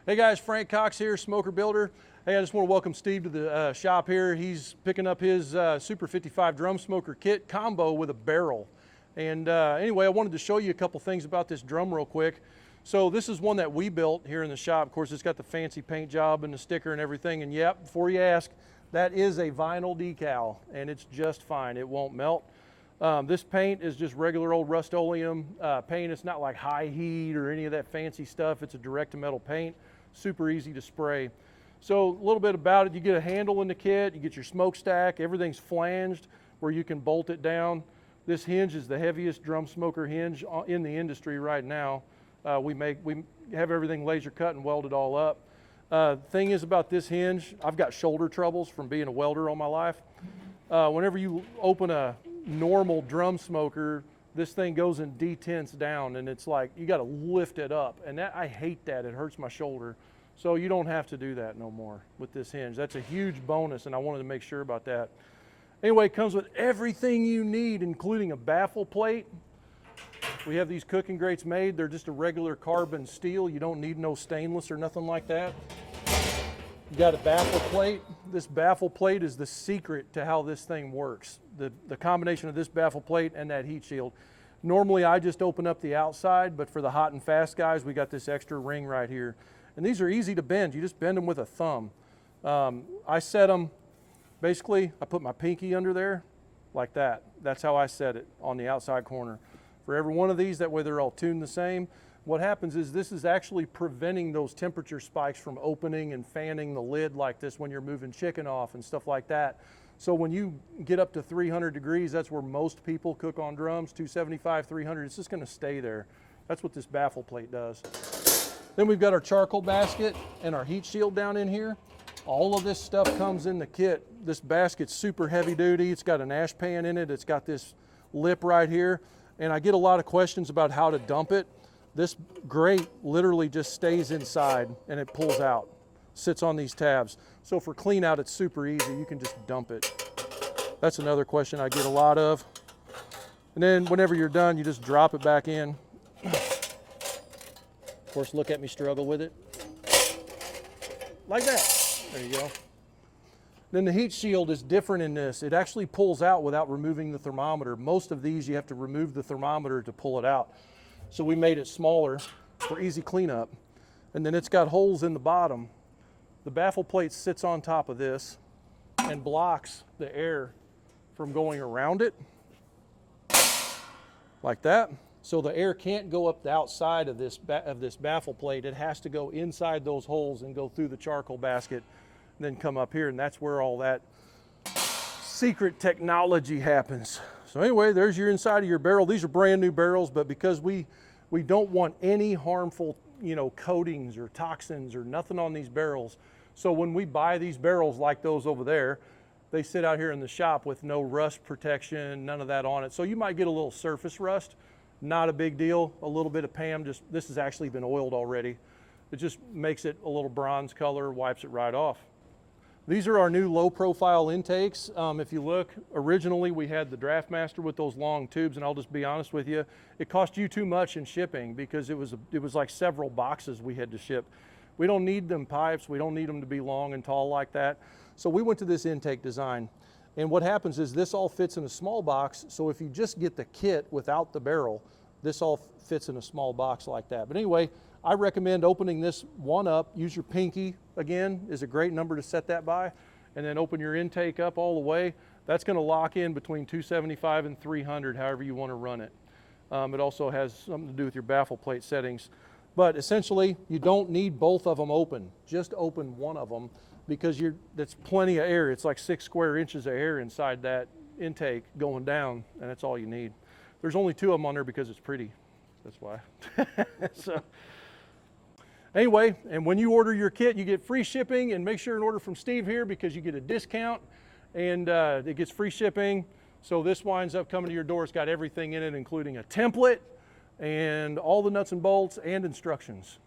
Hey guys, Frank Cox here, Smoker Builder. Hey, I just want to welcome Steve to the shop here. He's picking up his Super 55 drum smoker kit combo with a barrel. And anyway, I wanted to show you a couple things about this drum real quick. So this is one that we built here in the shop. Of course, it's got the fancy paint job and the sticker and everything. And yep, before you ask, that is a vinyl decal and it's just fine. It won't melt. This paint is just regular old Rust-Oleum paint. It's not like high heat or any of that fancy stuff. It's a direct to metal paint. Super easy to spray. So a little bit about it, you get a handle in the kit, you get your smokestack, everything's flanged where you can bolt it down. This hinge is the heaviest drum smoker hinge in the industry right now. We have everything laser cut and welded all up. Thing is about this hinge, I've got shoulder troubles from being a welder all my life. Whenever you open a normal drum smoker, this thing goes and detents down and it's like you got to lift it up, and that, I hate that. It hurts my shoulder. So you don't have to do that no more with this hinge. That's a huge bonus, and I wanted to make sure about that. Anyway, it comes with everything you need, including a baffle plate. We have these cooking grates made. They're just a regular carbon steel. You don't need no stainless or nothing like that. You got a baffle plate. This baffle plate is the secret to how this thing works. The combination of this baffle plate and that heat shield. Normally I just open up the outside, but for the hot and fast guys, we got this extra ring right here. And these are easy to bend. You just bend them with a thumb. I set them, basically, I put my pinky under there like that. That's how I set it on the outside corner. For every one of these, that way they're all tuned the same. What happens is this is actually preventing those temperature spikes from opening and fanning the lid like this when you're moving chicken off and stuff like that. So when you get up to 300 degrees, that's where most people cook on drums, 275, 300, it's just gonna stay there. That's what this baffle plate does. Then we've got our charcoal basket and our heat shield down in here. All of this stuff comes in the kit. This basket's super heavy duty. It's got an ash pan in it. It's got this lip right here. And I get a lot of questions about how to dump it. This grate literally just stays inside and it pulls out, sits on these tabs. So for clean out, it's super easy. You can just dump it. That's another question I get a lot of. And then whenever you're done, you just drop it back in. Of course, look at me struggle with it. Like that. There you go. Then the heat shield is different in this. It actually pulls out without removing the thermometer. Most of these, you have to remove the thermometer to pull it out. So we made it smaller for easy cleanup. And then it's got holes in the bottom. The baffle plate sits on top of this and blocks the air from going around it, like that. So the air can't go up the outside of this baffle plate. It has to go inside those holes and go through the charcoal basket and then come up here, and that's where all that secret technology happens. So anyway, there's your inside of your barrel. These are brand new barrels, but because we don't want any harmful, coatings or toxins or nothing on these barrels. So when we buy these barrels like those over there, they sit out here in the shop with no rust protection, none of that on it. So you might get a little surface rust. Not a big deal, a little bit of PAM, this has actually been oiled already. It just makes it a little bronze color, wipes it right off. These are our new low profile intakes. If you look, originally we had the Draftmaster with those long tubes, and I'll just be honest with you, it cost you too much in shipping because it was like several boxes we had to ship. We don't need them pipes, we don't need them to be long and tall like that. So we went to this intake design. And what happens is this all fits in a small box, so if you just get the kit without the barrel, this all fits in a small box like that. But anyway, I recommend opening this one up. Use your pinky, again, is a great number to set that by, and then open your intake up all the way. That's gonna lock in between 275 and 300, however you wanna run it. It also has something to do with your baffle plate settings. But essentially, you don't need both of them open. Just open one of them, because that's plenty of air. It's like 6 square inches of air inside that intake going down, and that's all you need. There's only 2 of them on there because it's pretty. That's why. So anyway, and when you order your kit, you get free shipping, and make sure and order from Steve here because you get a discount, and it gets free shipping. So this winds up coming to your door. It's got everything in it, including a template and all the nuts and bolts and instructions.